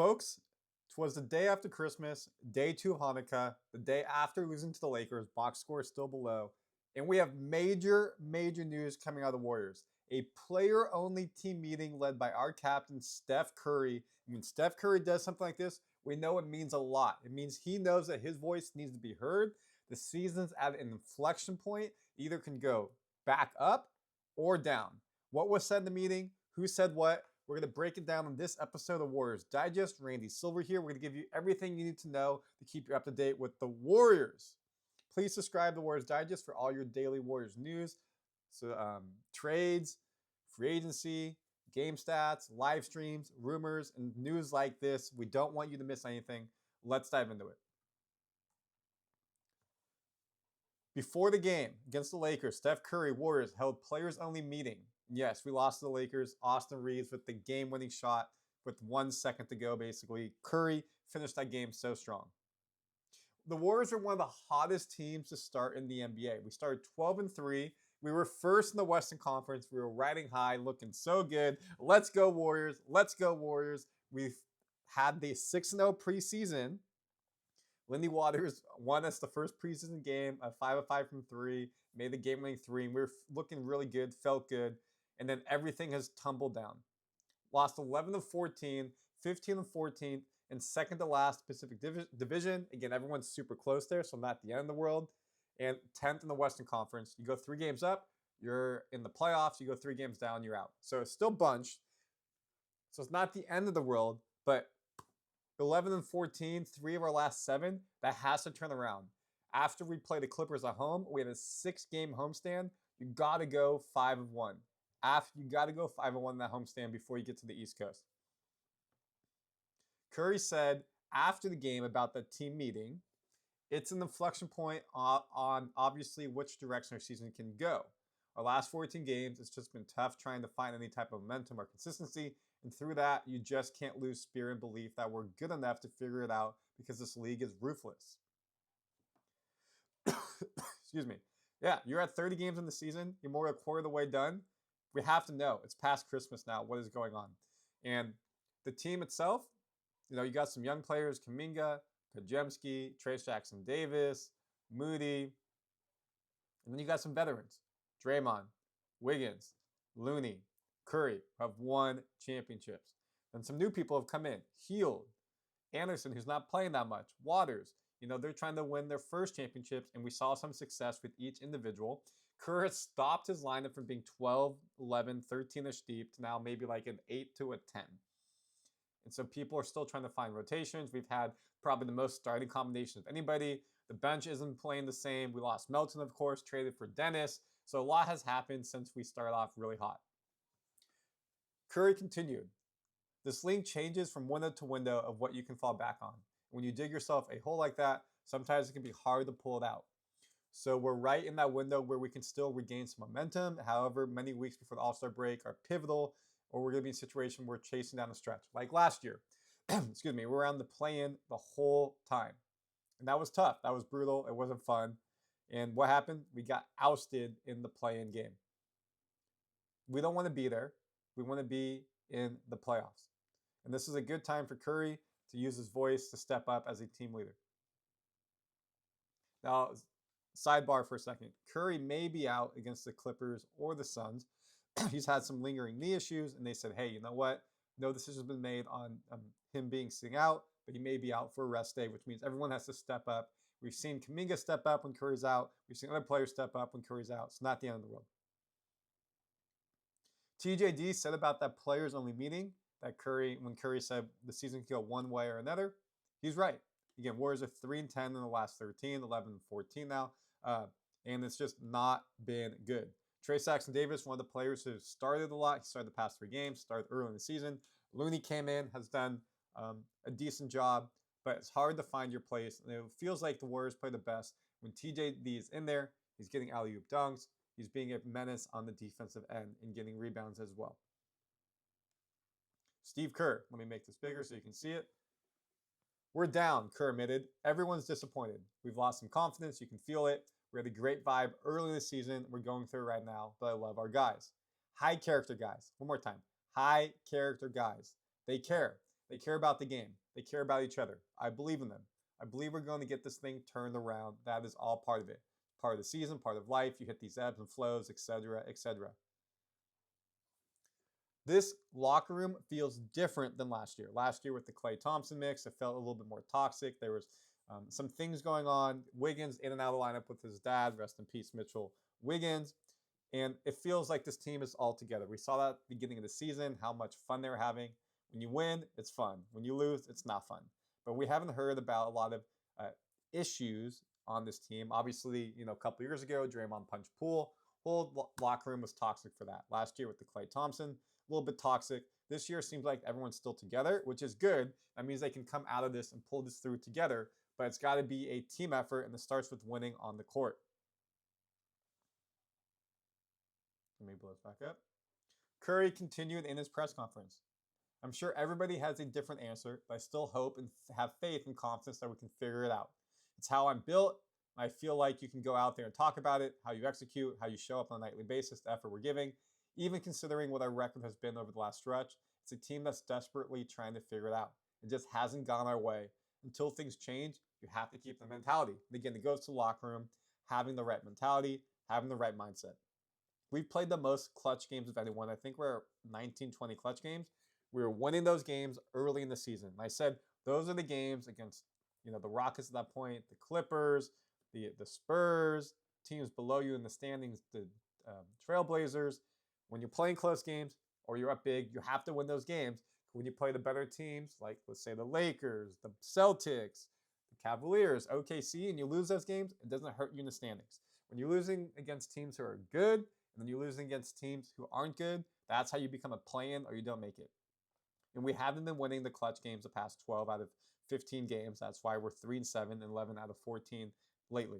Folks, 'twas the day after Christmas, day 2 of Hanukkah, the day after losing to the Lakers, box score is still below, and we have major news coming out of the Warriors. A player-only team meeting led by our captain, Steph Curry. When Steph Curry does something like this, we know it means a lot. It means he knows that his voice needs to be heard. The season's at an inflection point. Either can go back up or down. What was said in the meeting? Who said what? We're going to break it down in this episode of Warriors Digest. Randy Silver here. We're going to give you everything you need to know to keep you up to date with the Warriors. Please subscribe to Warriors Digest for all your daily Warriors news. So trades, free agency, game stats, live streams, rumors, and news like this. We don't want you to miss anything. Let's dive into it. Before the game against the Lakers, Steph Curry, Warriors, held players-only meeting. Yes, we lost to the Lakers. Austin Reeves with the game-winning shot with 1 second to go, basically. Curry finished that game so strong. The Warriors are one of the hottest teams to start in the NBA. We started 12-3. We were first in the Western Conference. We were riding high, looking so good. Let's go Warriors. Let's go Warriors. We've had the 6-0 preseason. Lindy Waters won us the first preseason game, 5 of 5 from 3, made the game-winning 3, and we were looking really good, felt good, and then everything has tumbled down. Lost 11-14, 15-14, and second to last Pacific Division. Again, everyone's super close there, so not the end of the world. And 10th in the Western Conference. You go 3 games up, you're in the playoffs. You go 3 games down, you're out. So it's still bunched. So it's not the end of the world, but 11-14, 3 of our last 7, that has to turn around. After we play the Clippers at home, we had a 6-game homestand. You got to go 5-1. You got to go 5-1 in that homestand before you get to the East Coast. Curry said after the game about the team meeting, it's an inflection point on obviously which direction our season can go. Our last 14 games, it's just been tough trying to find any type of momentum or consistency. And through that, you just can't lose spirit and belief that we're good enough to figure it out because this league is ruthless. Excuse me. Yeah, you're at 30 games in the season. You're more than a quarter of the way done. We have to know. It's past Christmas now. What is going on? And the team itself, you got some young players, Kuminga, Podziemski, Trayce Jackson-Davis, Moody. And then you got some veterans. Draymond, Wiggins, Looney, Curry have won championships. And some new people have come in. Hield, Anderson, who's not playing that much, Waters. They're trying to win their first championships, and we saw some success with each individual. Kerr has stopped his lineup from being 12, 11, 13-ish deep to now maybe like an 8 to a 10. And so people are still trying to find rotations. We've had probably the most starting combinations of anybody. The bench isn't playing the same. We lost Melton, of course, traded for Dennis. So a lot has happened since we started off really hot. Curry continued. This league changes from window to window of what you can fall back on. When you dig yourself a hole like that, sometimes it can be hard to pull it out. So we're right in that window where we can still regain some momentum. However, many weeks before the All-Star break are pivotal, or we're going to be in a situation where we're chasing down the stretch. Like last year, excuse me, we're on the play-in the whole time. And that was tough. That was brutal. It wasn't fun. And what happened? We got ousted in the play-in game. We don't want to be there. We want to be in the playoffs. And this is a good time for Curry to use his voice to step up as a team leader. Now, sidebar for a second. Curry may be out against the Clippers or the Suns. He's had some lingering knee issues, and they said, hey, you know what? No decision's been made on him sitting out, but he may be out for a rest day, which means everyone has to step up. We've seen Kuminga step up when Curry's out. We've seen other players step up when Curry's out. It's not the end of the world. TJD said about that players-only meeting that when Curry said the season could go one way or another, he's right. Again, Warriors are 3-10 in the last 13, 11-14 now, and it's just not been good. Trayce Jackson-Davis, one of the players who started a lot. He started the past 3 games, started early in the season. Looney came in, has done a decent job, but it's hard to find your place. And it feels like the Warriors play the best when TJD is in there. He's getting alley-oop dunks. He's being a menace on the defensive end and getting rebounds as well. Steve Kerr, let me make this bigger so you can see it. We're down, Kerr admitted. Everyone's disappointed. We've lost some confidence. You can feel it. We had a great vibe early in the season. We're going through it right now, but I love our guys. High character guys. One more time. High character guys. They care. They care about the game. They care about each other. I believe in them. I believe we're going to get this thing turned around. That is all part of it. Part of the season, part of life. You hit these ebbs and flows, etc., etc. This locker room feels different than last year. Last year with the Klay Thompson mix, it felt a little bit more toxic. There was some things going on. Wiggins in and out of the lineup with his dad. Rest in peace, Mitchell Wiggins. And it feels like this team is all together. We saw that at the beginning of the season, how much fun they were having. When you win, it's fun. When you lose, it's not fun. But we haven't heard about a lot of issues on this team. Obviously, a couple years ago, Draymond punched Poole. Whole locker room was toxic for that. Last year with the Klay Thompson, a little bit toxic. This year seems like everyone's still together, which is good. That means they can come out of this and pull this through together. But it's got to be a team effort, and it starts with winning on the court. Let me blow this back up. Curry continued in his press conference. I'm sure everybody has a different answer, but I still hope and have faith and confidence that we can figure it out. It's how I'm built. I feel like you can go out there and talk about it, how you execute, how you show up on a nightly basis, the effort we're giving. Even considering what our record has been over the last stretch, it's a team that's desperately trying to figure it out. It just hasn't gone our way. Until things change, you have to keep the mentality. And again, it goes to the locker room, having the right mentality, having the right mindset. We've played the most clutch games of anyone. I think we're 19, 20 clutch games. We were winning those games early in the season. And I said those are the games against the Rockets at that point, the Clippers, the Spurs, teams below you in the standings, the Trailblazers. When you're playing close games or you're up big, you have to win those games. When you play the better teams, like let's say the Lakers, the Celtics, the Cavaliers, OKC, and you lose those games, it doesn't hurt you in the standings. When you're losing against teams who are good, and then you're losing against teams who aren't good, that's how you become a play-in or you don't make it. And we haven't been winning the clutch games the past 12 out of 15 games. That's why we're 3-7 and 11 out of 14 lately.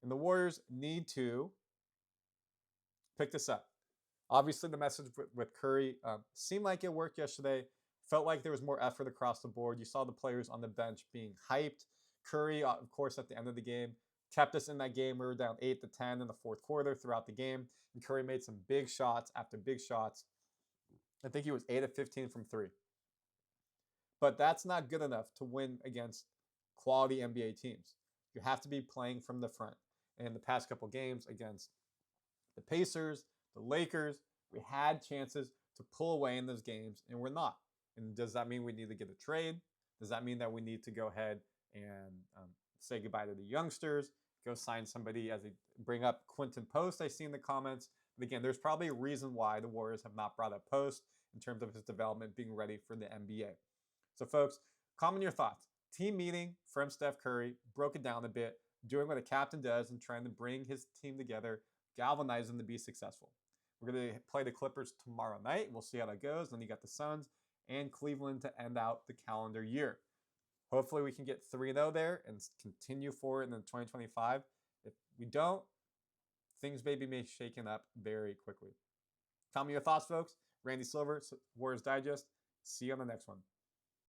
And the Warriors need to pick this up. Obviously, the message with Curry seemed like it worked yesterday. Felt like there was more effort across the board. You saw the players on the bench being hyped. Curry, of course, at the end of the game, kept us in that game. We were down 8-10 in the fourth quarter throughout the game. And Curry made some big shots after big shots. I think he was 8-15 from 3. But that's not good enough to win against quality NBA teams. You have to be playing from the front. And in the past couple games against the Pacers, the Lakers, we had chances to pull away in those games, and we're not. And does that mean we need to get a trade? Does that mean that we need to go ahead and say goodbye to the youngsters, go sign somebody as they bring up Quinten Post, I see in the comments. But again, there's probably a reason why the Warriors have not brought up Post in terms of his development being ready for the NBA. So folks, comment your thoughts. Team meeting from Steph Curry, broke it down a bit, doing what a captain does and trying to bring his team together, galvanize them to be successful. We're going to play the Clippers tomorrow night. We'll see how that goes. Then you got the Suns and Cleveland to end out the calendar year. Hopefully we can get 3-0 there and continue forward in 2025. If we don't, things may be shaken up very quickly. Tell me your thoughts, folks. Randy Silver, Warriors Digest. See you on the next one.